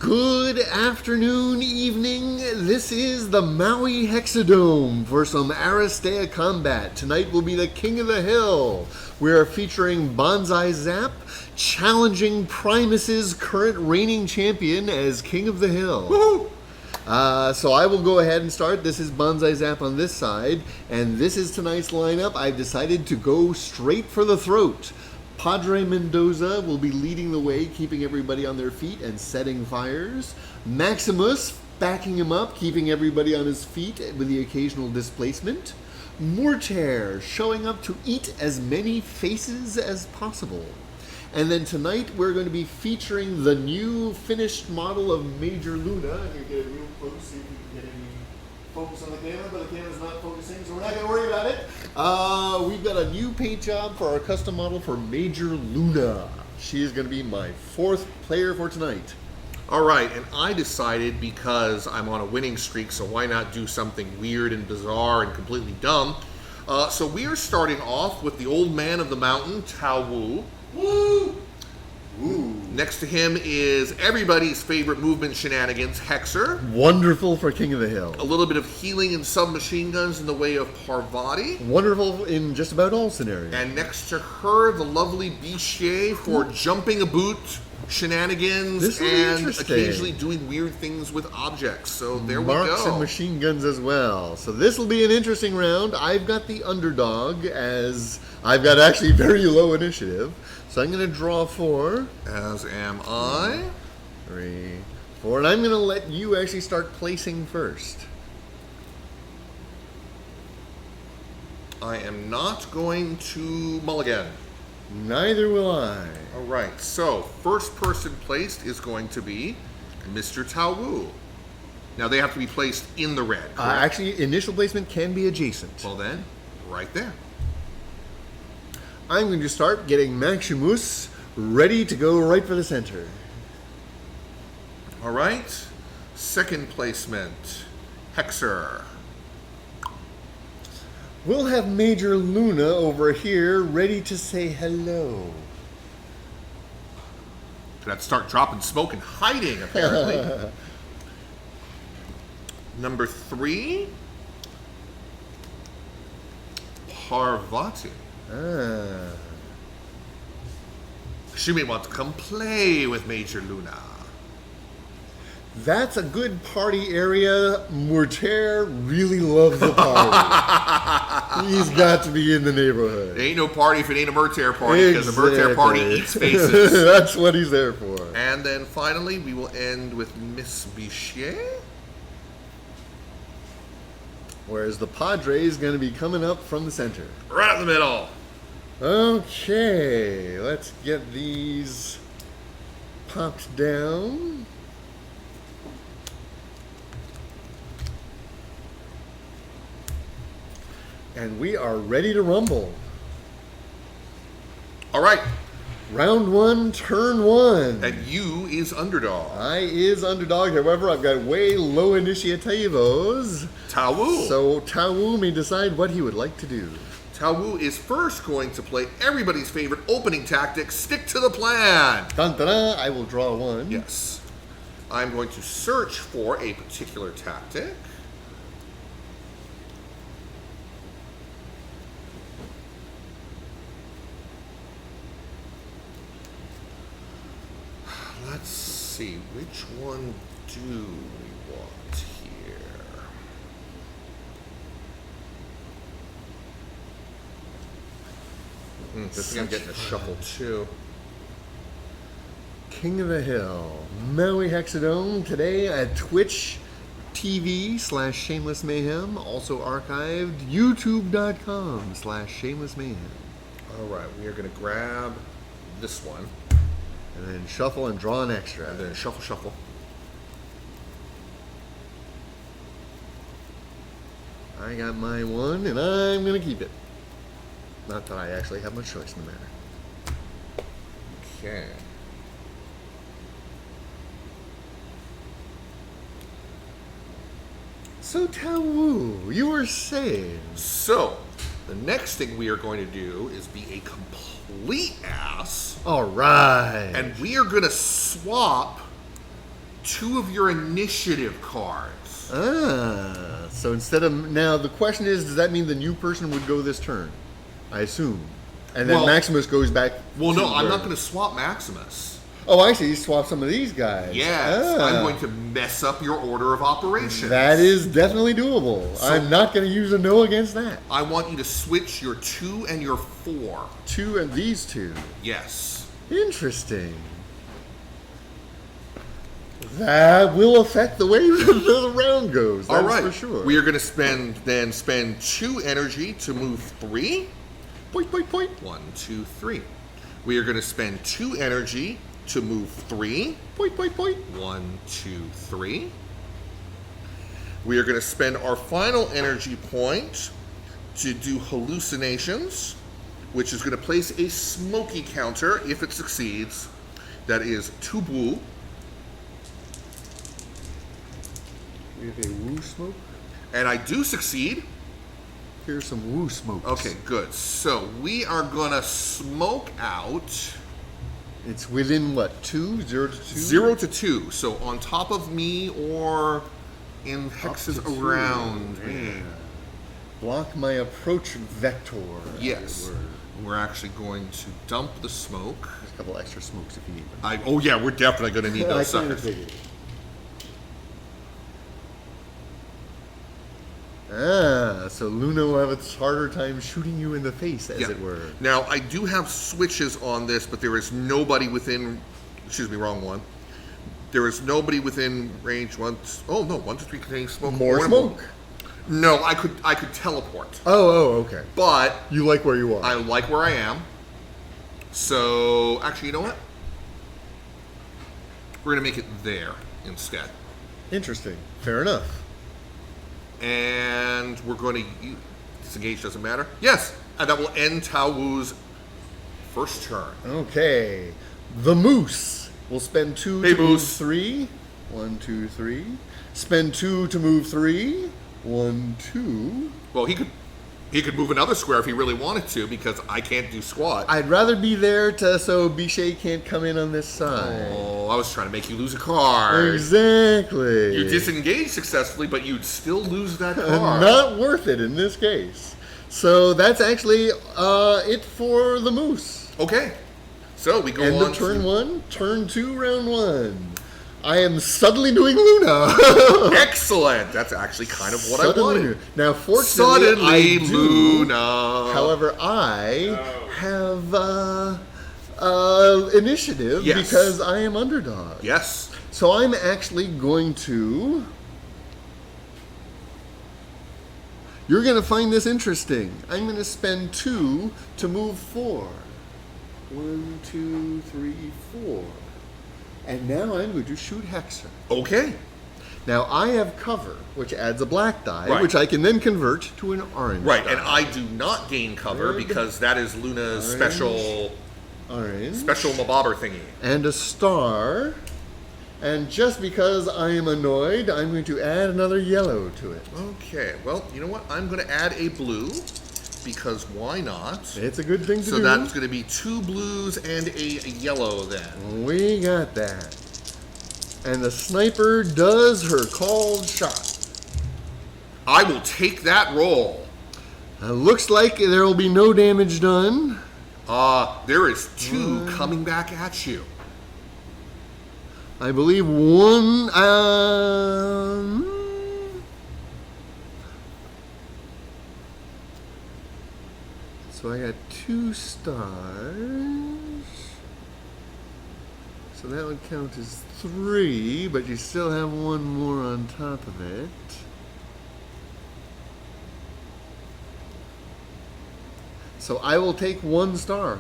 Good afternoon, evening. This is the Maui Hexadome for some Aristeia combat. Tonight will be the King of the Hill. We are featuring BanzaiZAP challenging Primus's current reigning champion as King of the Hill. Woohoo! So I will go ahead and start. This is BanzaiZAP on this side, and this is tonight's lineup. I've decided to go straight for the throat. Padre Mendoza will be leading the way, keeping everybody on their feet and setting fires. Maximus backing him up, keeping everybody on his feet with the occasional displacement. Murtair showing up to eat as many faces as possible. And then tonight we're going to be featuring the new finished model of Major Lunah. I'm going to get it real close, see if we can get any focus on the camera, but the camera's not focusing, so we're not going to worry about it. We've got a new paint job for our custom model for Major Lunah. She is going to be my fourth player for tonight. All right, and I decided because I'm on a winning streak, so why not do something weird and bizarre and completely dumb? So we are starting off with the old man of the mountain, Tao Wu. Woo! Ooh. Next to him is everybody's favorite movement shenanigans, Hexer. Wonderful for King of the Hill. A little bit of healing and submachine guns in the way of Parvati. Wonderful in just about all scenarios. And next to her, the lovely Bixie for jumping a boot, shenanigans, and occasionally doing weird things with objects. So there we go. Marks and machine guns as well. So this will be an interesting round. I've got the underdog as I've got actually very low initiative. So I'm going to draw 4. As am I. 3, 4. And I'm going to let you actually start placing first. I am not going to mulligan. Neither will I. All right, so first person placed is going to be Mr. Tao Wu. Now they have to be placed in the red, correct? Actually, initial placement can be adjacent. Well then, right there. I'm going to start getting Maximus ready to go right for the center. All right, second placement, Hexer. We'll have Major Lunah over here ready to say hello. Gonna start dropping smoke and hiding, apparently. Number 3, Parvati. She may want to come play with Major Lunah. That's a good party area. Murtair really loves the party. He's got to be in the neighborhood. There ain't no party if it ain't a Murtair party, because a Murtair party eats faces. That's what he's there for. And then finally, we will end with Miss Bixie. Whereas the Padre is going to be coming up from the center. Right in the middle. Okay, let's get these popped down. And we are ready to rumble. All right. Round 1, turn 1. And you is underdog. I is underdog. However, I've got way low initiativos. Tao Wu. So Tao Wu may decide what he would like to do. Tao Wu is first going to play everybody's favorite opening tactic, stick to the plan. Dun, dun, dun. I will draw 1. Yes. I'm going to search for a particular tactic. Let's see, which one do we want here? This thing I'm getting a shuffle too. King of the Hill, Maui Hexadome, today at Twitch TV/Shameless Mayhem, also archived, youtube.com/Shameless Mayhem. All right, we are going to grab this one. And then shuffle and draw an extra. And then shuffle, shuffle. I got my 1, and I'm going to keep it. Not that I actually have much choice in the matter. Okay. So Tao Wu, you were saying. So, the next thing we are going to do is be a complete ass. All right. And we are going to swap 2 of your initiative cards. Ah, so instead of... Now, the question is, does that mean the new person would go this turn? I assume. And then Well- Maximus goes back... Well, no, I'm where- not going to swap Maximus. Oh, I see. You swap some of these guys. Yes, Ah. I'm going to mess up your order of operations. That is definitely doable. So- I'm not going to use a no against that. I want you to switch your 2 and your 4. 2 and these 2. Yes. Interesting. That will affect the way the round goes. That's All right. for sure. We are going to spend 2 energy to move 3. Point, point, point. 1, 2, 3. We are going to spend 2 energy to move 3. Point, point, point. 1, 2, 3. We are going to spend our final energy point to do hallucinations, which is going to place a smoky counter if it succeeds. That is 2 blue. We have a woo smoke. And I do succeed. Here's some woo smokes. Okay, good. So we are going to smoke out It's within what? 2? 0 to 2? 0 to 2. So on top of me or in hexes Up to 2. around me. Yeah. Block my approach vector. as Yes. it were. We're actually going to dump the smoke. There's a couple extra smokes if you need them. Oh yeah, we're definitely going to need those I kind of suckers. figured. Ah, so Luna will have a harder time shooting you in the face, as Yeah. it were. Now I do have switches on this, but there is nobody within. Excuse me, wrong one. There is nobody within range. 1, 2, 3 containing smoke. More than smoke. one. No, I could teleport, Oh, okay. but You like where you are. I like where I am. So actually, you know what? We're gonna make it there instead. Interesting. Fair enough. And we're going to disengage, doesn't matter. Yes, and that will end Tao Wu's first turn. Okay. The Moose will spend 2 Hey, to move Moose. 3. 1, 2, 3. Spend 2 to move 3. 1, 2. Well, he could move another square if he really wanted to, because I can't do squat. I'd rather be there so Bixie can't come in on this side. Oh, I was trying to make you lose a card. Exactly. You disengaged successfully, but you'd still lose that card. Not worth it in this case. So that's actually it for the Moose. Okay, so we go End on of turn to 1, turn 2, round 1. I am suddenly doing Luna. excellent. That's actually kind of what I Suddenly wanted. Luna. Now, fortunately, Suddenly, I do. Luna. However, I have initiative Yes. because I am underdog. Yes. So I'm actually going to... You're going to find this interesting. I'm going to spend 2 to move 4. 1, 2, 3, 4. And now I'm going to shoot Hexer. Okay. Now I have cover, which adds a black die, Right. which I can then convert to an orange Right, die. and I do not gain cover Red. because that is Luna's Orange. special Orange. mabobber thingy. And a star. And just because I am annoyed, I'm going to add another yellow to it. Okay, well, you know what? I'm going to add a blue because why not? It's a good thing to So do. that's going to be 2 blues and a yellow then. We got that. And the sniper does her called shot. I will take that roll. Looks like there will be no damage done. There is 2 coming back at you. I believe one. So I got 2 stars. So that would count as 3, but you still have one more on top of it. So I will take 1 star.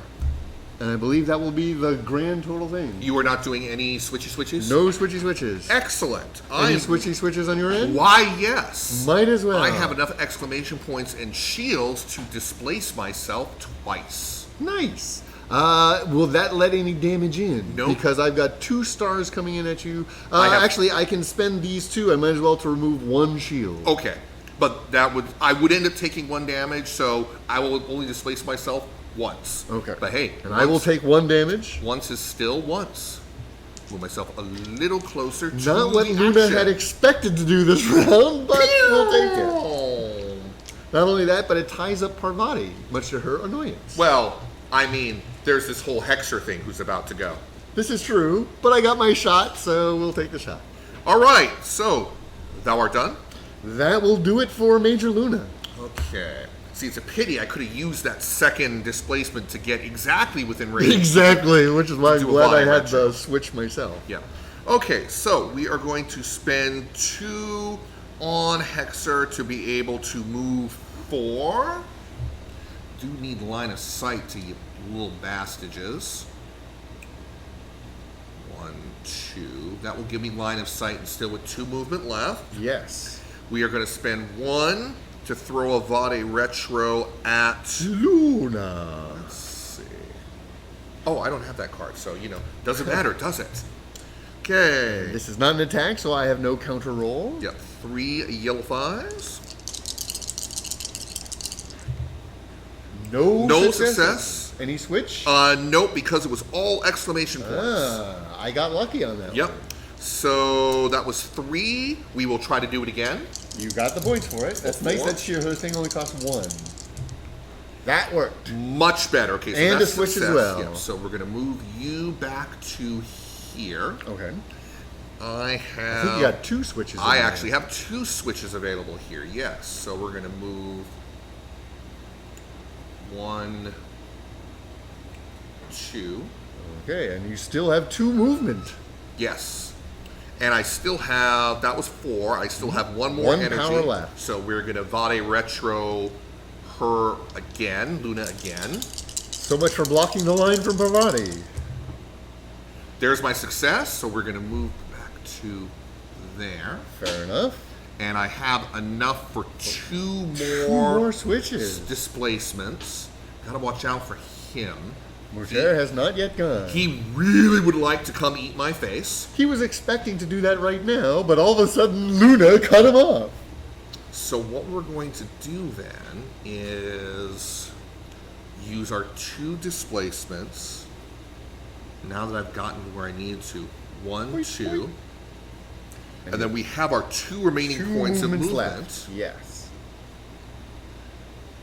And I believe that will be the grand total thing. You are not doing any switches? No switchy switches. Excellent. Any switchy switches on your end? Why, yes. Might as well. I have enough exclamation points and shields to displace myself twice. Nice. Will that let any damage in? Nope. Because I've got 2 stars coming in at you. have- Actually, I can spend these 2. I might as well to remove 1 shield. Okay, but I would end up taking 1 damage, so I will only displace myself once. Okay. But hey, And I will take 1 damage. once is still once. Move myself a little closer to Not what the Lunah action. had expected to do this round, but we'll take it. Not only that, but it ties up Parvati, much to her annoyance. Well, I mean, there's this whole Hexer thing who's about to go. This is true, but I got my shot, so we'll take the shot. All right, so thou art done? That will do it for Major Lunah. Okay. See, it's a pity I could have used that second displacement to get exactly within range. Exactly, which is why I'm Do a glad I volume had retro. the switch myself. Yeah. Okay, so we are going to spend 2 on Hexer to be able to move 4. Do need line of sight to you little bastages. 1, 2. That will give me line of sight and still with 2 movement left. Yes. We are going to spend 1 to throw a Vade Retro at... Lunah. Let's see. Oh, I don't have that card, so, doesn't matter, does it? Okay. This is not an attack, so I have no counter roll. Yep, 3 yellow 5s. No success. successes. Any switch? Nope, because it was all exclamation points. I got lucky on that Yep. one. So that was 3. We will try to do it again. You got the points for it. That's nice 4. that her thing only costs 1. That worked. Much better. Okay, so And that's a switch as success. well. Yep, so we're going to move you back to here. Okay. I have... I think you got 2 switches. I in there. actually have 2 switches available here, yes. So we're going to move 1, 2. Okay, and you still have 2 movement. Yes. And I still have, that was 4. I still have 1 more 1 energy. power left. So we're going to Vade Retro her again, Lunah again. So much for blocking the line from Parvati. There's my success. So we're going to move back to there. Fair enough. And I have enough for 2 2 more more switches. displacements. Got to watch out for him. Murtair has not yet gone. He really would like to come eat my face. He was expecting to do that right now, but all of a sudden Lunah cut him off. So what we're going to do then is use our 2 displacements. Now that I've gotten where I need to. 1, Boink, 2. boink. And then we have our 2 remaining 2 points of movements movement. left. Yes.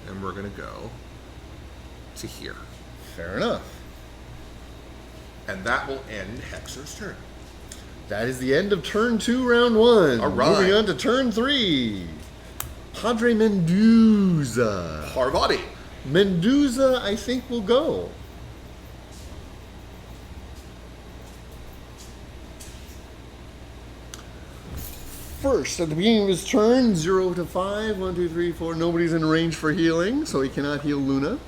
And we're going to go to here. Fair enough. And that will end Hexer's turn. That is the end of turn 2, round 1. All right. Moving on to turn 3. Padre Mendoza. Parvati. Mendoza, I think, will go. First, at the beginning of his turn, 0 to 5, 1, 2, 3, 4. Nobody's in range for healing, so he cannot heal Lunah.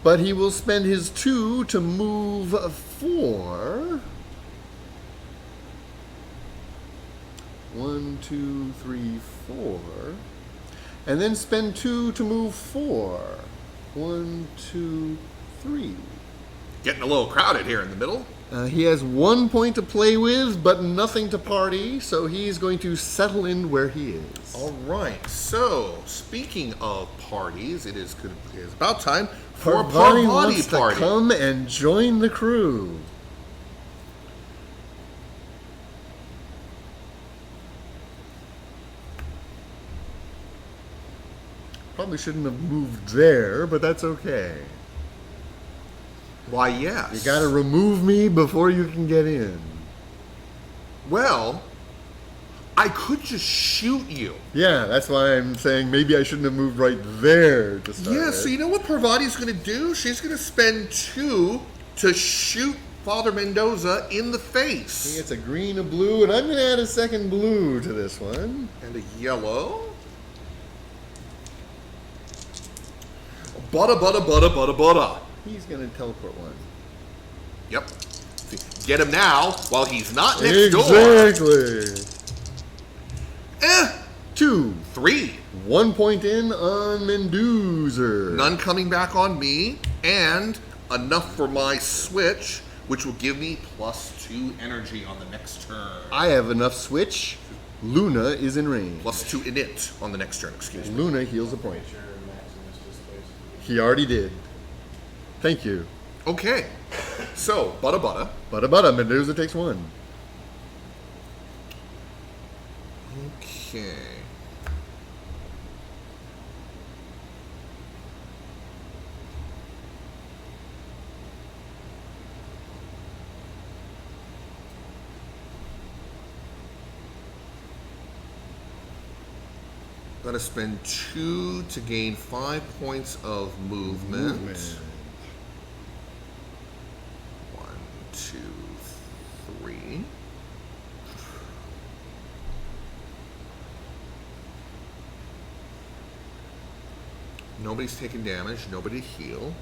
But he will spend his 2 to move 4. 1, 2, 3, 4. And then spend 2 to move 4. 1, 2, 3. Getting a little crowded here in the middle. He has 1 point to play with, but nothing to party, so he's going to settle in where he is. All right. So, speaking of parties, it is about time for a Parvati Parvati wants party. to come and join the crew. Probably shouldn't have moved there, but that's okay. Why, yes. You gotta remove me before you can get in. Well, I could just shoot you. Yeah, that's why I'm saying maybe I shouldn't have moved right there to start. Yeah, with. so you know what Parvati's going to do? She's going to spend 2 to shoot Father Mendoza in the He face. gets a green, a blue, and I'm gonna add a second blue to this one. And a yellow. Butta, butta, butta, butta, butta. He's gonna teleport one. Yep. See, get him now while he's not next door. Exactly. 2. 3. 1 point in on Mendoza. None coming back on me, and enough for my switch, which will give me +2 energy on the next turn. I have enough switch. Lunah is in range. +2 init on the next turn, excuse me. Lunah heals a point. He already did. Thank you. Okay, so, butta butta. Butta butta, Mendoza takes 1. Okay. Gonna spend 2 to gain 5 points of movement. 1, 2, 3. Nobody's taking damage. Nobody heal.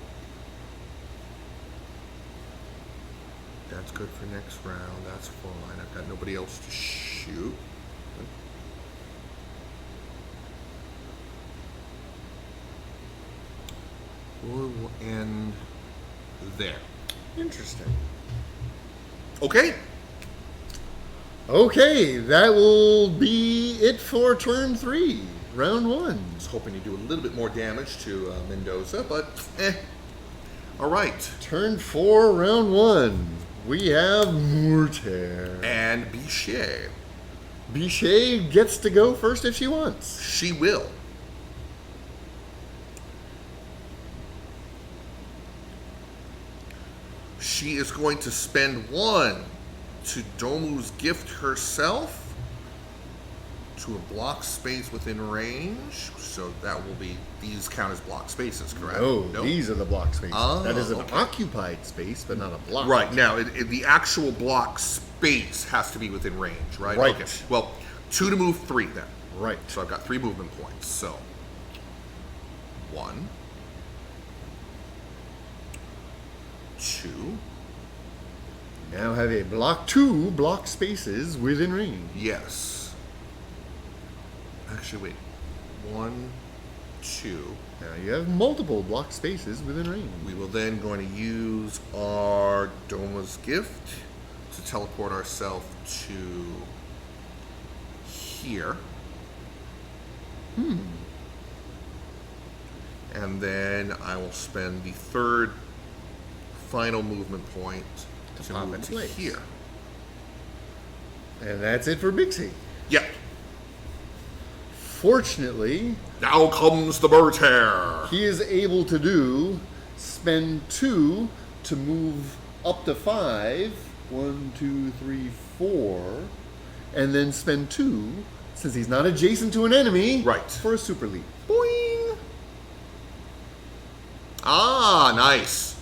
That's good for next round. That's fine. I've got nobody else to shoot. We'll end there. Interesting. Okay. Okay, that will be it for turn 3, round 1. I was hoping to do a little bit more damage to Mendoza, but All right. Turn 4, round 1. We have Murtair. And Bixie. Bixie gets to go first if she wants. She will. She is going to spend 1 to Domu's gift herself to a block space within range. So that will be, these count as block spaces, correct? Oh, Nope. these are the block spaces. Oh, that is an okay. occupied space, but not a block. Right, now the actual block space has to be within range, right? Right. Okay. Well, 2 to move 3 then. Right. So I've got 3 movement points. So 1, 2. Now have a block 2 block spaces within range. Yes. Actually, wait. 1, 2. Now you have multiple block spaces within range. We will then going to use our Doma's gift to teleport ourselves to here. And then I will spend the 3rd final movement point to pop move into to place. here. And that's it for Bixie. Yep. Fortunately, Now comes the Murtair. he is able to spend 2 to move up to 5. 1, 2, 3, 4. And then spend 2, since he's not adjacent to an enemy, Right. for a super leap. Boing. Ah, nice.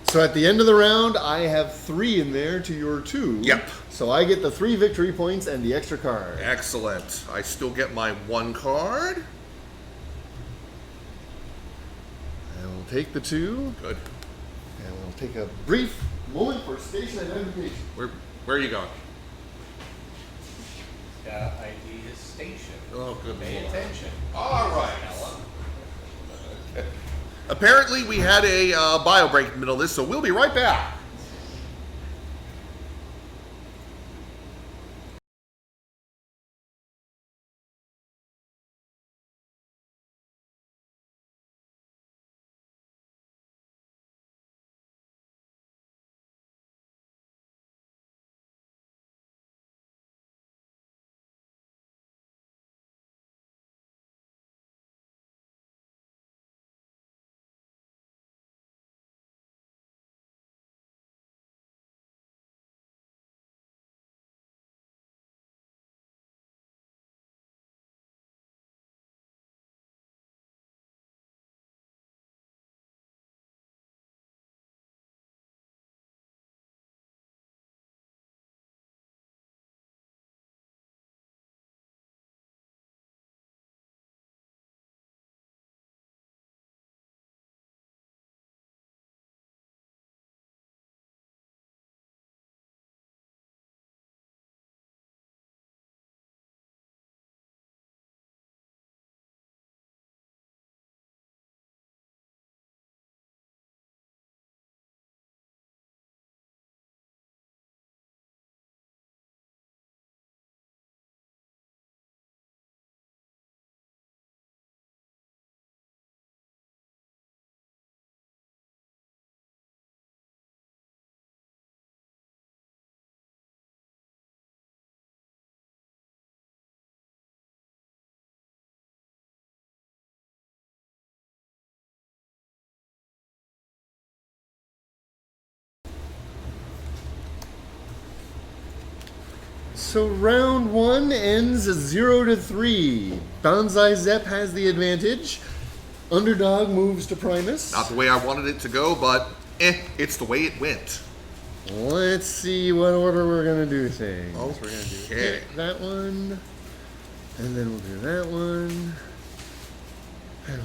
So at the end of the round, I have 3 in there to your 2. Yep. So I get the 3 victory points and the extra card. Excellent. I still get my 1 card. And we'll take the 2, Good. and we'll take a brief moment for station identification. Where are you going? ID is station. Oh, good Pay lord. attention. All right. Ella. Apparently, we had a bio break in the middle of this, so we'll be right back. So round 1 ends 0-3. BanzaiZAP has the advantage. Underdog moves to Primus. Not the way I wanted it to go, but it's the way it went. Let's see what order we're going to do things. Okay. We're going to do that one. And then we'll do that one. And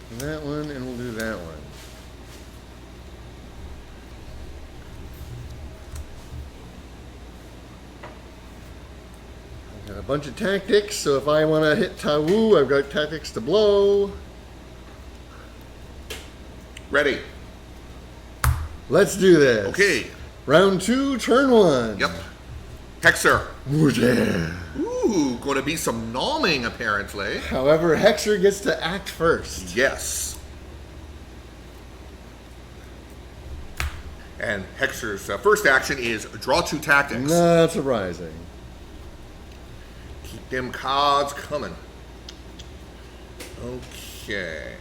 we'll do that one, and we'll do that one. I've got a bunch of tactics, so if I want to hit Tao Wu, I've got tactics to blow. Ready. Let's do this. Okay. Round 2, turn 1. Yep. Hexer. Murtair. Ooh, going to be some nomming apparently. However, Hexer gets to act first. Yes. And Hexer's first action is draw 2 tactics. Not surprising. Keep them cards coming. Okay.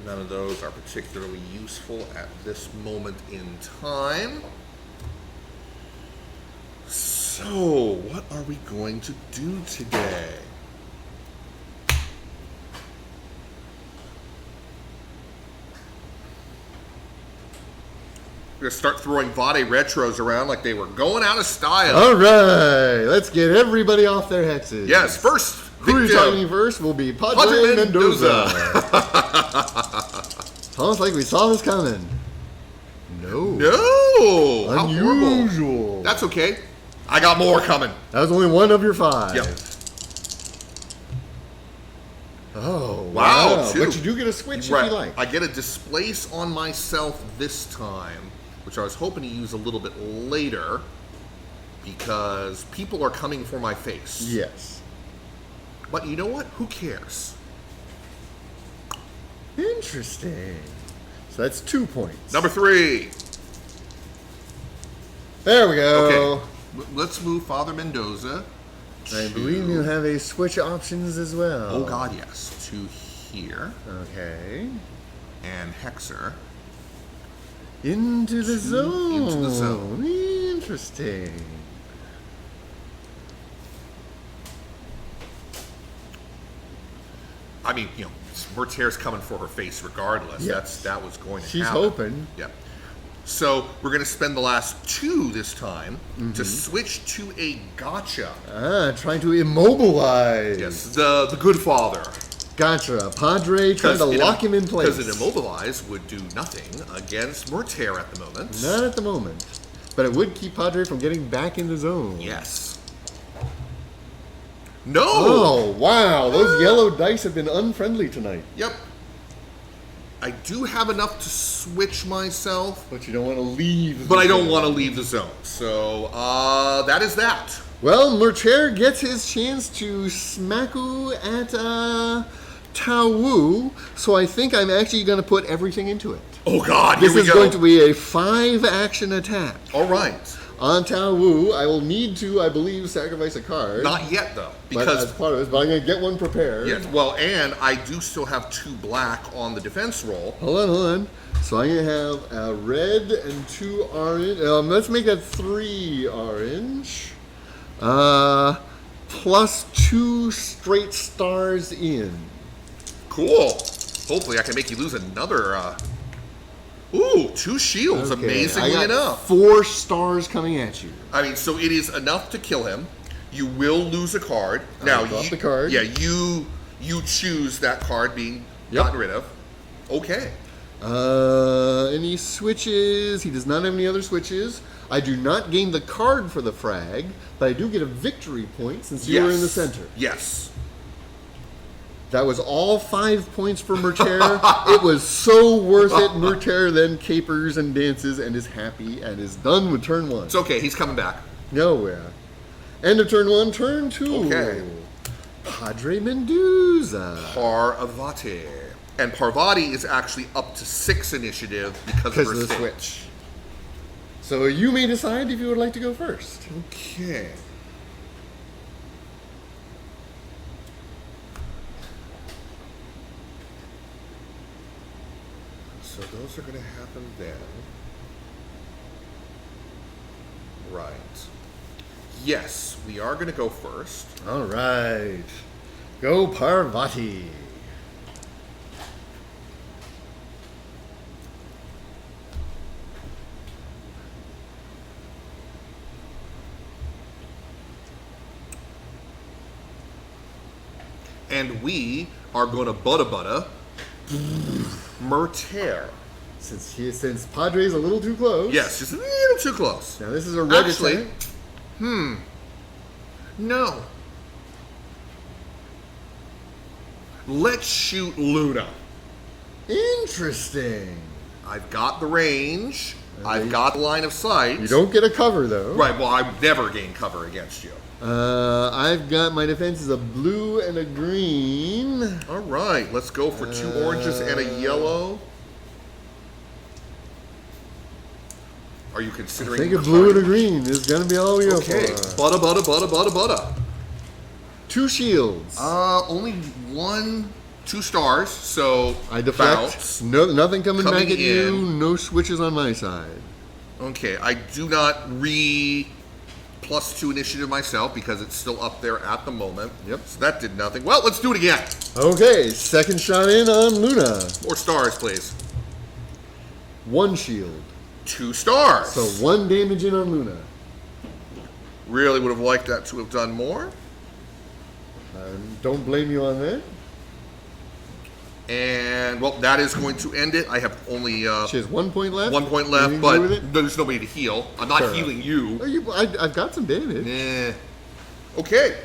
None of those are particularly useful at this moment in time. So, what are we going to do today? We're going to start throwing Vade Retros around like they were going out of style. All right, let's get everybody off their hexes. Yes, first Who are you victim. talking first will be Padre Mendoza. Almost like we saw this coming. No. No! How horrible. Unusual. That's okay. I got more coming. That was only one of your 5. Yep. Oh, Wow, wow. 2. But you do get a switch Right. if you like. I get a displace on myself this time, which I was hoping to use a little bit later because people are coming for my face. Yes. But you know what? Who cares? Interesting. So that's 2 points. Number 3. There we go. Okay. Let's move Father Mendoza. I believe you have a switch options as well. Oh God, yes. To here. Okay. And Hexer. Into the zone. Into the zone. Interesting. I mean, you know, Murtair's coming for her face regardless. Yes. That was going to She's happen. hoping. Yeah. So we're going to spend the last 2 this time to switch to a gotcha. Trying to immobilize. Yes, the good father. Gotcha. Padre trying to lock him in place. Because an immobilize would do nothing against Murtair at the moment. Not at the moment. But it would keep Padre from getting back in the zone. Yes. No! Oh, wow. Those yellow dice have been unfriendly tonight. Yep. I do have enough to switch myself. But you don't want to leave. But I don't want to leave the zone. So, that is that. Well, Murtair gets his chance to smacku at Tao Wu, so I think I'm actually going to put everything into it. Oh God, This here we is go. going to be a 5-action attack. All right. On Tao Wu, I will need to, I believe, sacrifice a card. Not yet, though. But Because, as part of this, but I'm going to get one prepared. yes, well, and I do still have 2 black on the defense roll. Hold on. So I'm going to have a red and 2 orange. Let's make that 3 orange. Plus 2 straight stars in. Cool. Hopefully I can make you lose another, Ooh, 2 shields, Okay, amazingly I got enough. 4 stars coming at you. I mean, so it is enough to kill him. You will lose a card. Now, drop the card. Yeah, you choose that card being Yep. gotten rid of. Okay. Any switches? He does not have any other switches. I do not gain the card for the frag, but I do get a victory point since you were in the center. Yes. That was all 5 points for Murtair. It was so worth it. Murtair then capers and dances and is happy and is done with turn 1. It's okay. He's coming back. Nowhere. End of turn 1, turn 2. Okay. Padre Mendoza. Parvati. And Parvati is actually up to 6 initiative because of Because her of the state. switch. So you may decide if you would like to go first. Okay. So those are going to happen then. Right. Yes, we are going to go first. All right. Go Parvati. And we are going to butta Murtair. Since Padre's a little too close. Yes, just a little too close. Now this is a red Actually, attack. No. Let's shoot Lunah. Interesting. I've got the range. I've got the line of sight. You don't get a cover though. Right, well, I would never gain cover against you. I've got my defense is a blue and a green. All right, let's go for 2 oranges and a yellow. Are you I considering... think a blue and a green is going to be all we go Okay, for. butta. 2 shields. Only 2 stars, so I deflect. bounce. No, nothing coming Coming back at you. in. No switches on my side. Okay, I do not +2 initiative myself because it's still up there at the moment. Yep. So that did nothing. Well, let's do it again. Okay, second shot in on Lunah. More stars, please. 1 shield. 2 stars. So 1 damage in on Lunah. Really would have liked that to have done more. Don't blame you on that. And, well, that is going to end it. I have only She has 1 point left. 1 point Anything left, to do with it? but there's nobody to heal. I'm not Fair healing you. I've got some damage. Okay.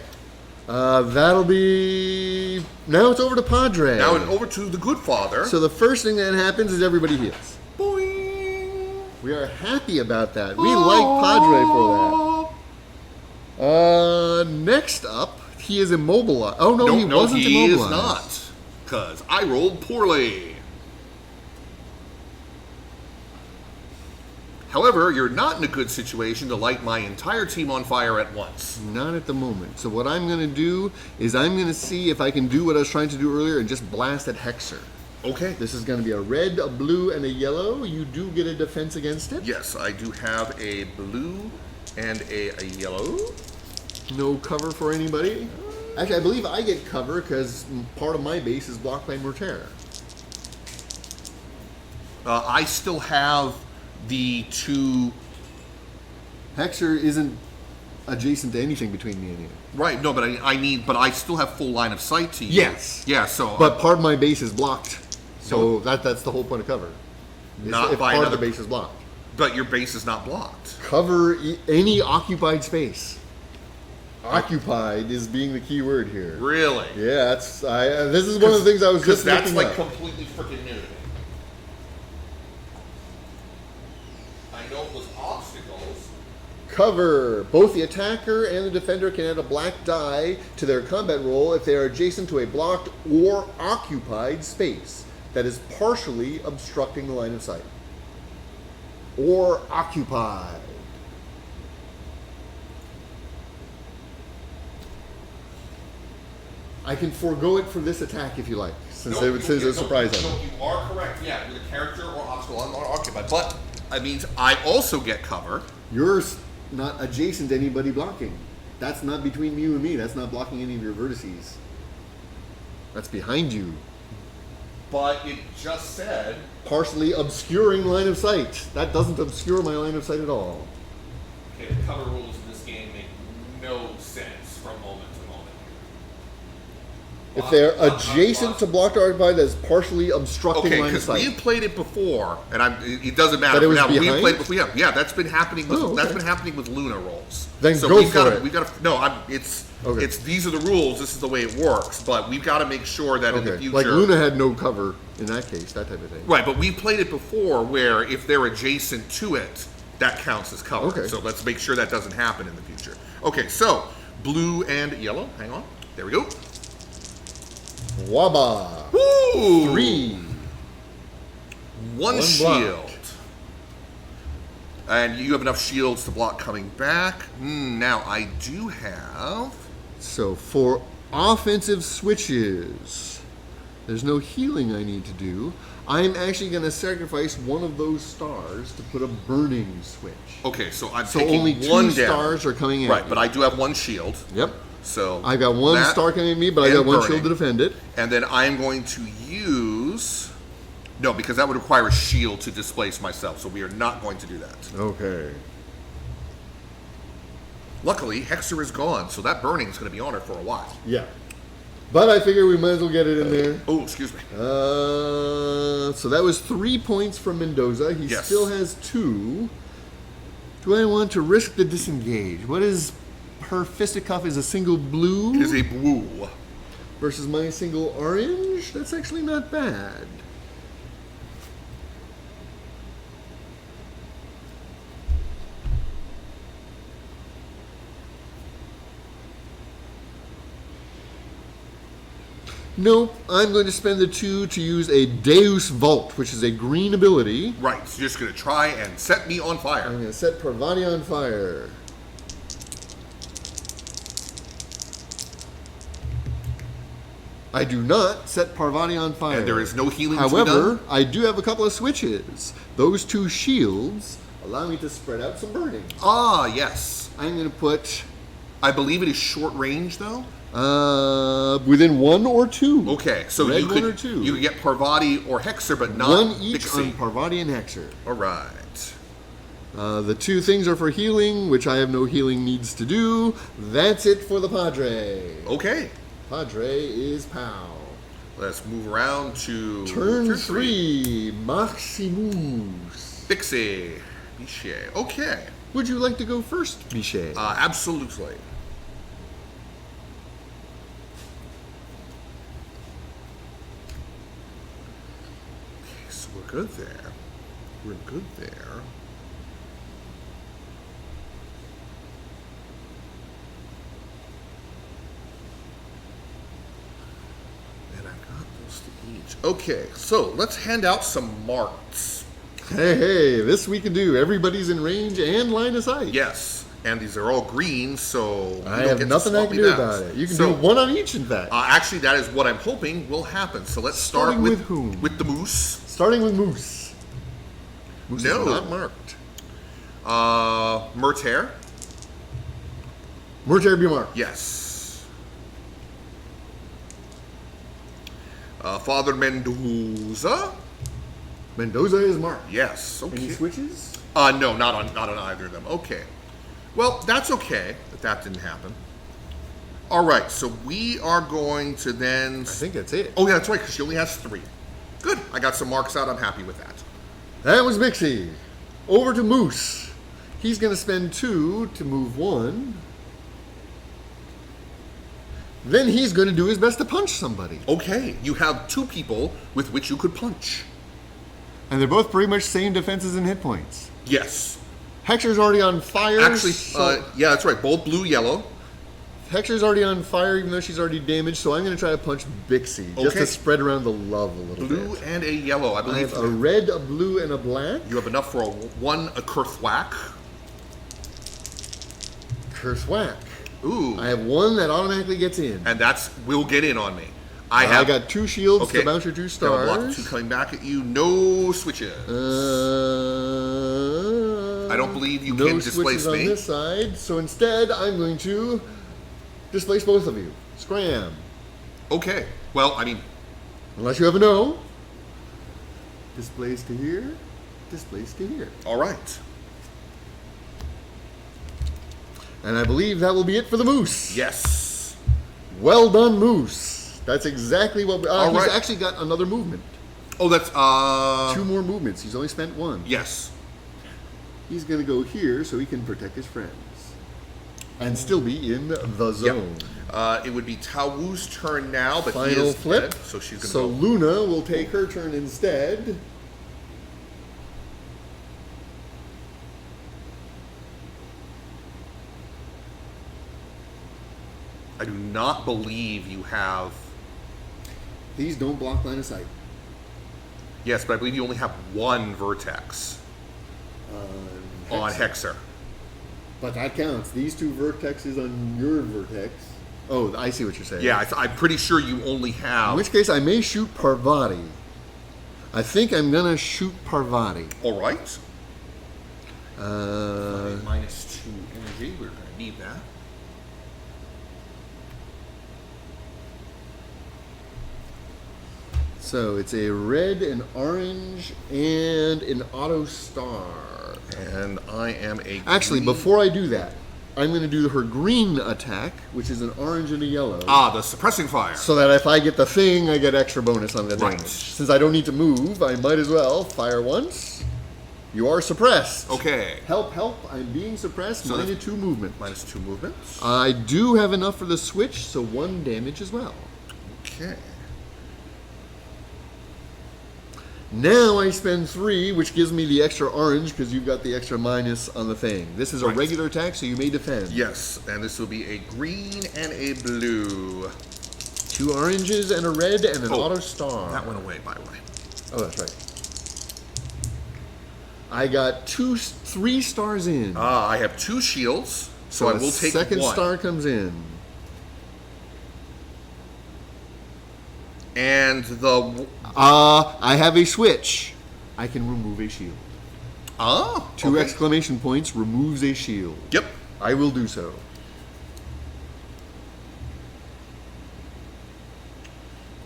That'll be... Now it's over to Padre. Now over to the good father. So the first thing that happens is everybody heals. Boing. We are happy about that. We like Padre for that. Next up, he is immobilized. Oh, no, he wasn't he immobilized. is not. Because I rolled poorly. However, you're not in a good situation to light my entire team on fire at once. Not at the moment. So what I'm going to do is I'm going to see if I can do what I was trying to do earlier and just blast at Hexer. Okay. This is going to be a red, a blue, and a yellow. You do get a defense against it. Yes, I do have a blue and a yellow. No cover for anybody. Actually, I believe I get cover because part of my base is blocked by Murtair. I still have the 2... Hexer isn't adjacent to anything between me and you. Right, no, but I still have full line of sight to you. Yes. Yeah, so... But part of my base is blocked. So that's the whole point of cover. Not if by part of another... the base is blocked. But your base is not blocked. Cover any occupied space. Occupied is being the key word here. Really? Yeah, this is one of the things I was just that's looking like up. completely freaking new to me. I know it was obstacles. Cover. Both the attacker and the defender can add a black die to their combat roll if they are adjacent to a blocked or occupied space that is partially obstructing the line of sight. Or occupied. I can forego it for this attack if you like, since it's a surprise No, element. you are correct. Yeah, with a character or obstacle unoccupied. But that means I also get cover. You're not adjacent to anybody blocking. That's not between you and me. That's not blocking any of your vertices. That's behind you. But it just said... Partially obscuring line of sight. That doesn't obscure my line of sight at all. Okay, the cover rules in this game make no sense from moment to moment. If they're adjacent to blocked or occupied, that's partially obstructing Okay, line of because sight. we've played it before, and it doesn't matter. But it was now, we've behind? played it before. Yeah, that's been happening. With, Oh, okay. That's been happening with Lunah rolls. Then so go we've for got it. We've got to. No, it's Okay. it's these are the rules. This is the way it works. But we've got to make sure that in the Okay. future, Like Lunah had no cover in that case, that type of thing. right? But we played it before, where if they're adjacent to it, that counts as cover. Okay. So let's make sure that doesn't happen in the future. Okay, so blue and yellow. Hang on. There we go. Waba. Woo! 3. One One shield. block. And you have enough shields to block coming back. Now, I do have... So for offensive switches, There's no healing I need to do. I'm actually going to sacrifice one of those stars to put a burning switch. Okay, so I'm So taking only one two down. stars are coming in. Right, but I do have one shield. Yep. So I've got one that star coming at me, but I and got one burning. shield to defend it. And then I'm going to use... No, because that would require a shield to displace myself, so we are not going to do that. Okay. Luckily, Hexer is gone, so that burning is going to be on her for a while. Yeah. But I figure we might as well get it in there. Oh, excuse me. So that was 3 points from Mendoza. He Yes. still has 2. Do I want to risk the disengage? What is her fisticuff is a single blue It is a blue. versus my single orange? That's actually not bad. Nope, I'm going to spend the 2 to use a Deus Vault, which is a green ability. Right, so you're just going to try and set me on fire. I'm going to set Parvati on fire. I do not set Parvati on fire. And there is no healing to be However, done? I do have a couple of switches. Those 2 shields allow me to spread out some burning. Ah, yes. I'm going to put I believe it is short range, though. within 1 or 2. Okay, so Red you 1 could or 2. you could get Parvati or Hexer, but not 1 each Bixie. on Parvati and Hexer. All right. The 2 things are for healing, which I have no healing needs to do. That's it for the Padre. Okay. Padre is POW. Let's move around to Turn 3, Maximus. Bixie. Bixie. Okay. Would you like to go first, Bichet? Absolutely. Okay, so we're good there. We're good there. And I've got those to each. Okay, so let's hand out some marks. Hey, this we can do. Everybody's in range and line of sight. Yes, and these are all green, so you I don't have get to nothing I swap can me do back. about it. You can So, do 1 on each, in fact. actually, that is what I'm hoping will happen. So let's start Starting with whom? With the moose. Starting with Moose. Moose No. is not marked. Murtair. Murtair be marked. Yes. Father Mendoza. Mendoza is marked. Yes. Any Okay. switches? No, not on either of them. Okay. Well, that's okay that didn't happen. All right. So we are going to then. I think that's it. Oh yeah, that's right. Because she only has 3. Good. I got some marks out. I'm happy with that. That was Bixie. Over to Moose. He's going to spend 2 to move 1. Then he's going to do his best to punch somebody. Okay. You have 2 people with which you could punch. And they're both pretty much same defenses and hit points. Yes. Hexer's already on fire. Actually, so yeah, that's right. Both blue, yellow. Hexer's already on fire, even though she's already damaged. So I'm going to try to punch Bixie just Okay. to spread around the love a little Blue bit. and a yellow. I I believe have a red, a blue, and a black. you have enough for a Kerthwack. Curse whack. Ooh. I have 1 that automatically gets in. And that's will get in on me. I have got 2 shields okay. to bounce your 2 Now stars. block 2 coming back at you. No switches. I don't believe you no can displace switches on me. this side, so instead I'm going to displace both of you. Scram. Okay. Well, I mean, Unless you have a no. Displace to here. Displace to here. all right. And I believe that will be it for the Moose. Yes. Well done, Moose. That's exactly what. All he's right. actually got another movement. Oh, that's 2 more movements. He's only spent 1. yes. He's going to go here so he can protect his friends. And still be in the zone. It would be Tao Wu's turn now, but he Final is flip. dead, so she's So going to Luna will take her turn instead. I do not believe you have. These don't block line of sight. Yes, but I believe you only have 1 vertex on Hexer. But that counts. These 2 vertexes on your vertex. Oh, I see what you're saying. Yeah, I'm pretty sure you only have... In which case, I may shoot Parvati. I think I'm going to shoot Parvati. All right. Uh, Minus 2 energy. We're going to need that. so it's a red, an orange, and an auto star. And I am a Actually, green. before I do that, I'm going to do her green attack, which is an orange and a yellow. Ah, the suppressing fire. So that if I get the thing, I get extra bonus on the damage. Right. Since I don't need to move, I might as well fire once. You are suppressed. Okay. Help, help. I'm being suppressed. So minus 2 movement. Minus 2 movements. I do have enough for the switch, so 1 damage as well. Okay. Now I spend 3, which gives me the extra orange because you've got the extra minus on the thing. This is a Right. regular attack, so you may defend. Yes, and this will be a green and a blue. 2 oranges and a red and an auto star. That went away, by the way. Oh, that's right. I got 3 stars in. Ah, I have 2 shields, so I the will take second 1. star comes in. And the... I have a switch. I can remove a shield. Ah, 2 okay. exclamation points removes a shield. Yep. I will do so.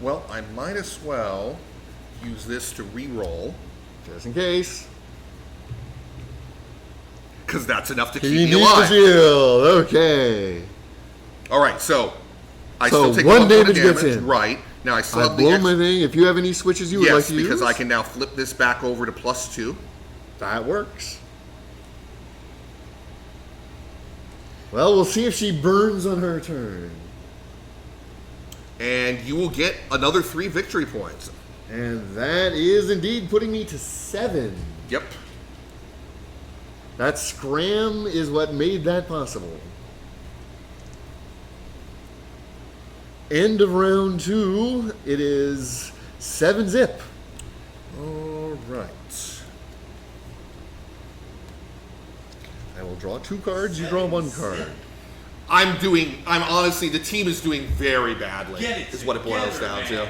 Well, I might as well use this to re-roll, Just in case. because that's enough to He keep me needs the alive. shield. Okay. All right, so I So still take 1 1 point of damage gets in. Right. Now I still I've have the blown my thing. If you have any switches you would like Yes, to use. because I can now flip this back over to +2. That works. Well, we'll see if she burns on her turn. And you will get another 3 victory points. And that is indeed putting me to 7. Yep. That scram is what made that possible. End of round 2. It is 7-zip. All right. I will draw 2 cards. You draw 1 card. I'm honestly, the team is doing very badly, Get it is what it boils together, down to. man.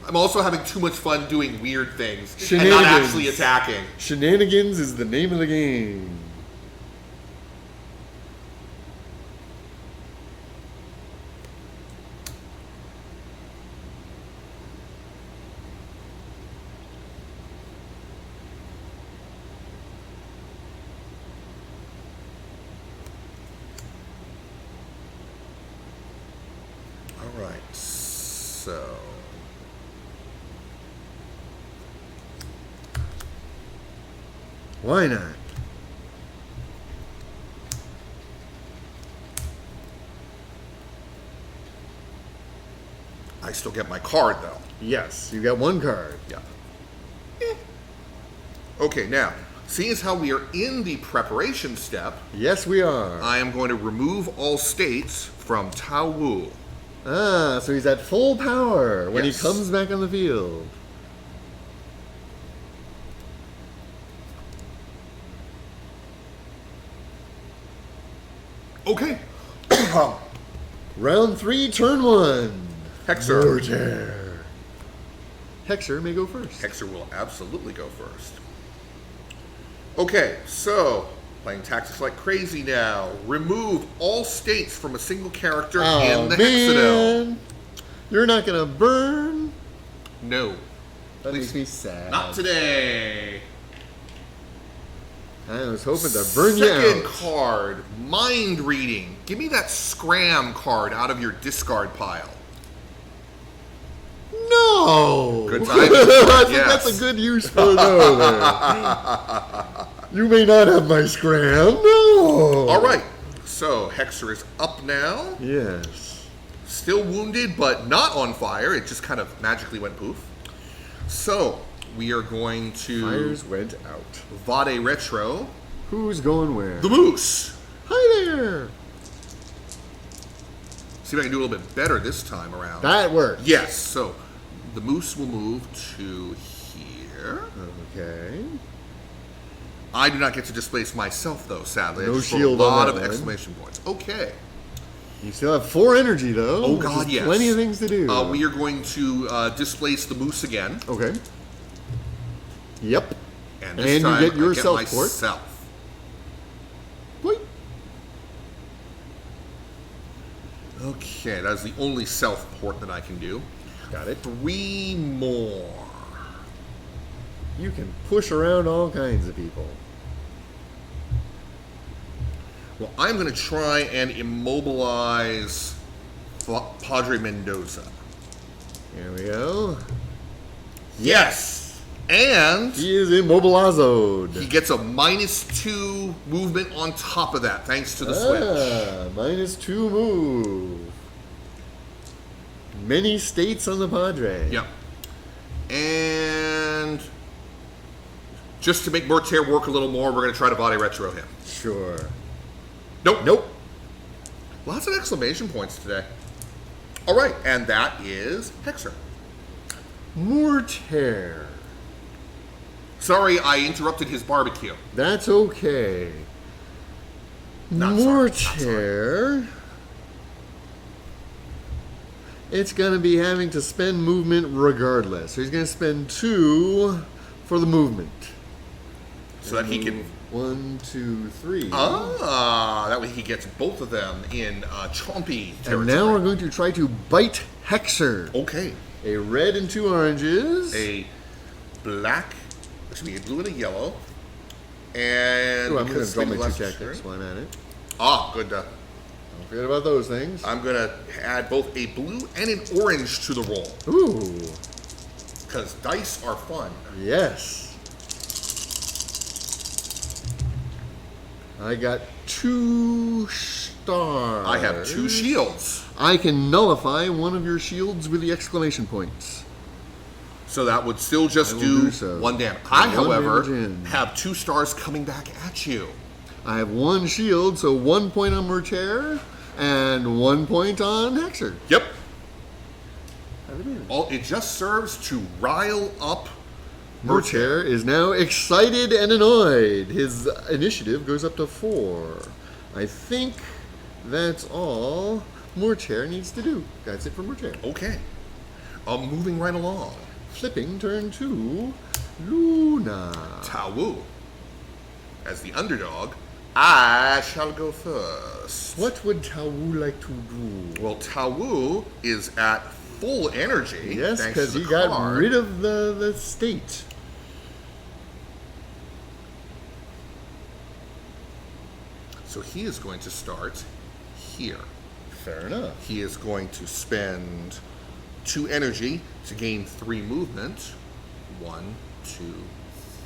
I'm also having too much fun doing weird things and not Shenanigans. actually attacking. Shenanigans is the name of the game. All right, so... Why not? I still get my card, though. Yes, you got 1 card. Yeah. Okay, now, seeing as how we are in the preparation step, Yes, we are. I am going to remove all states from Tao Wu. Ah, so he's at full power when Yes. he comes back on the field. Okay. Round 3, turn 1. Hexer. Murtair. Hexer may go first. Hexer will absolutely go first. Okay, so playing tactics like crazy now. Remove all states from a single character in the Hexadome. man. You're not going to burn? No, That makes me sad. not today. I was hoping to burn you Second out. card, mind reading. Give me that scram card out of your discard pile. No! Good timing. I think Yes. that's a good use for a no there. You may not have my scram. No! All right, so Hexer is up now. Yes. Still wounded, but not on fire. It just kind of magically went poof. So we are going to Fires went out. Vade Retro. Who's going where? The Moose. Hi there! See if I can do a little bit better this time around. That works. Yes, so the Moose will move to here. Okay. I do not get to displace myself, though, sadly. No I just rolled shield a on lot that of one. exclamation points. Okay. You still have 4 energy, though. Oh, which God, is yes. Plenty of things to do. We are going to displace the moose again. Okay. Yep. And this And you time get your I get self port. myself. Wait. Okay, that's the only self port that I can do. Got it. 3 more. You can push around all kinds of people. Well, I'm going to try and immobilize Padre Mendoza. Here we go. Yes! And He is immobilized. he gets a -2 movement on top of that, thanks to the switch. -2 move. Many states on the Padre. Yep. And just to make Murtair work a little more, we're going to try to body retro him. Sure. Nope. Nope. Lots of exclamation points today. All right, and that is Hexer. Murtair. Sorry, I interrupted his barbecue. That's okay. Not sorry, not Murtair. It's going to be having to spend movement regardless. So he's going to spend 2 for the movement. So that he can... 1, 2, 3. that way he gets both of them in chompy territory. And now we're going to try to bite Hexer. Okay. A red and 2 oranges. A black, excuse me, a blue and a yellow. And Ooh, I'm going because to draw my Spinny 2 left tactics turn- while I'm at it. Good. Don't forget about those things. I'm going to add both a blue and an orange to the roll. Ooh. Because dice are fun. Yes. I got 2 stars. I have 2 shields. I can nullify one of your shields with the exclamation points. So that would still just I will do do so. 1 damage. So I, 1 however, damage in. have 2 stars coming back at you. I have 1 shield, so 1 point on Murtair and 1 point on Hexer. Yep. Have it in. It just serves to rile up Murtair is now excited and annoyed. His initiative goes up to 4. I think that's all Murtair needs to do. That's it for Murtair. Okay. Moving right along. Flipping turn to Lunah. Tao Wu. As the underdog, I shall go first. What would Tao Wu like to do? Well, Tao Wu is at full energy. Yes, thanks because to he the got card. rid of the state. So he is going to start here. Fair enough. He is going to spend 2 energy to gain 3 movement. 1, 2,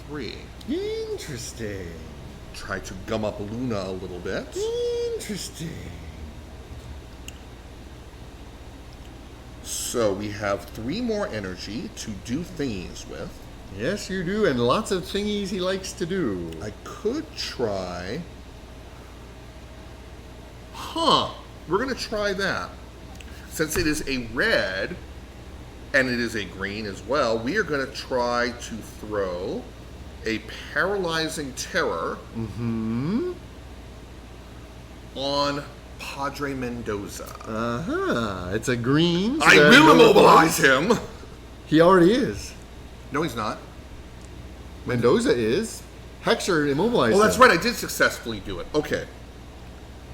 3. Interesting. Try to gum up Lunah a little bit. Interesting. So we have 3 more energy to do thingies with. Yes, you do, and lots of thingies he likes to do. I could try... We're going to try that. Since it is a red, and it is a green as well, we are going to try to throw a paralyzing terror on Padre Mendoza. It's a green. so I that will no- immobilize him! He already is. No, he's not. Mendoza is. Hexer immobilized Oh, that's him. right. I did successfully do it. Okay.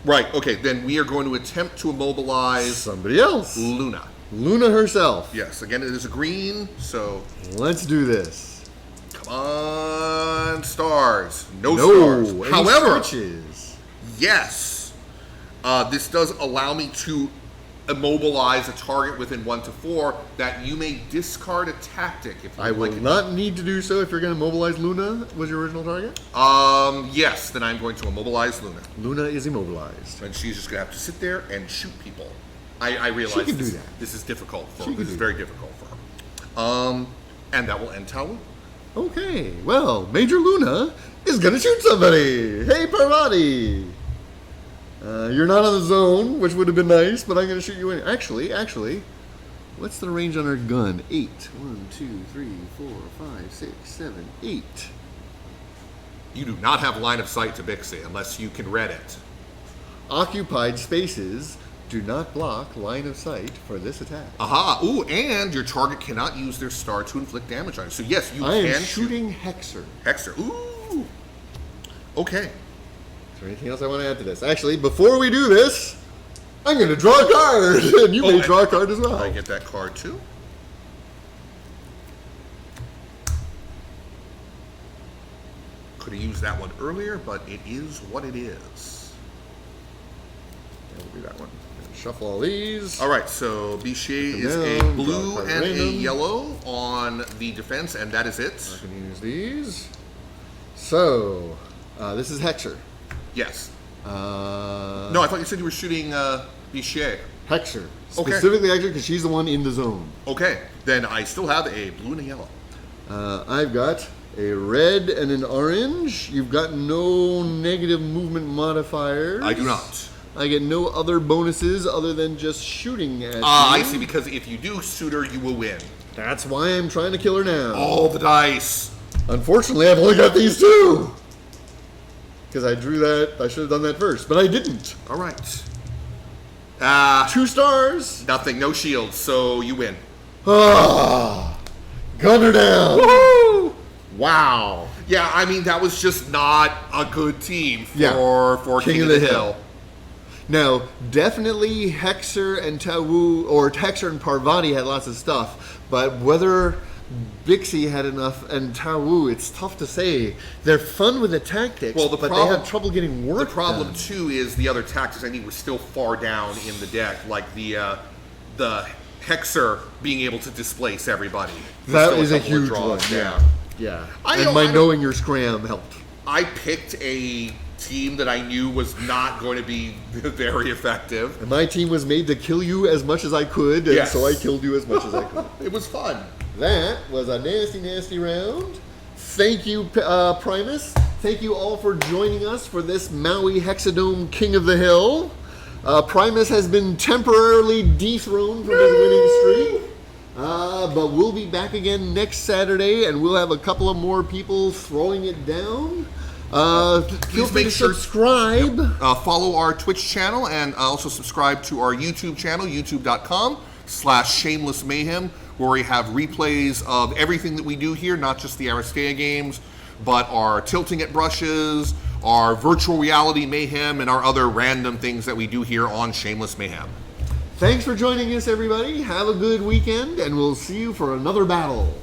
Right. Okay. Then we are going to attempt to immobilize Somebody else. Lunah. Lunah herself. Yes. Again, it is a green. So Let's do this. come on, stars. No No. stars. Any However, switches. yes, this does allow me to immobilize a target within 1 to 4 that you may discard a tactic if you I would will like it. not need to do so if you're going to mobilize Lunah. Was your original target? Yes. Then I'm going to immobilize Lunah. Lunah is immobilized. And she's just gonna have to sit there and shoot people. I realize can do this, that. this is difficult for She her. can This is do very that. difficult for her. And that will end Tao Wu. Okay, well, Major Lunah is going to shoot somebody. Hey, Parvati. You're not on the zone, which would have been nice, but I'm going to shoot you in. Actually, what's the range on our gun? 8. 1, 2, 3, 4, 5, 6, 7, 8. You do not have line of sight to Bixie unless you can read it. Occupied spaces Do not block line of sight for this attack. Aha! Ooh, and your target cannot use their star to inflict damage on you. So yes, you I am can shooting Hexer. Hexer. Ooh. Okay. Is there anything else I want to add to this? Actually, before we do this, I'm going to draw a card, and you may draw a card as well. I get that card too. Could have used that one earlier, but it is what it is. That will be that one. Shuffle all these. All right, so Bixie is a down, blue draw a card and a random. yellow on the defense, and that is I it. can use these. So, this is Hexer. Yes. No, No, I thought you said you were shooting Bixie. Hexer. Okay. Specifically Hexer because she's the one in the zone. Okay, then I still have a blue and a yellow. I've got a red and an orange. You've got no negative movement modifiers. I do not. I get no other bonuses other than just shooting at you. I see, because if you do shoot her, you will win. That's why I'm trying to kill her now. All the dice. Unfortunately, I've only got these two. Because I drew that, I should have done that first, but I didn't. All right. 2 stars. Nothing, no shields, so you win. Ah, gunner down. Woohoo! Wow. Yeah, I mean, that was just not a good team for, Yeah. for King of the Hill. Now, definitely Hexer and Tao Wu, or Hexer and Parvati had lots of stuff, but whether Bixie had enough and Tao Wu, it's tough to say. They're fun with the tactics, Well, the but problem- they have trouble getting work The problem, done. too, is the other tactics I need were still far down in the deck, like the Hexer being able to displace everybody. was That still is a couple of huge draws one, down. yeah. I And don't- my I don't- knowing your scram helped. I picked a team that I knew was not going to be very effective. And my team was made to kill you as much as I could, and Yes. so I killed you as much as I could. It was fun. That was a nasty, nasty round. Thank you, Primus. Thank you all for joining us for this Maui Hexadome King of the Hill. Primus has been temporarily dethroned from his winning streak. But we'll be back again next Saturday, and we'll have a couple of more people throwing it down. Feel free make to sure- subscribe. Follow our Twitch channel and also subscribe to our YouTube channel, youtube.com/shameless mayhem, where we have replays of everything that we do here, not just the Aristeia games, but our tilting at brushes, our virtual reality mayhem, and our other random things that we do here on Shameless Mayhem. Thanks for joining us, everybody. Have a good weekend, and we'll see you for another battle.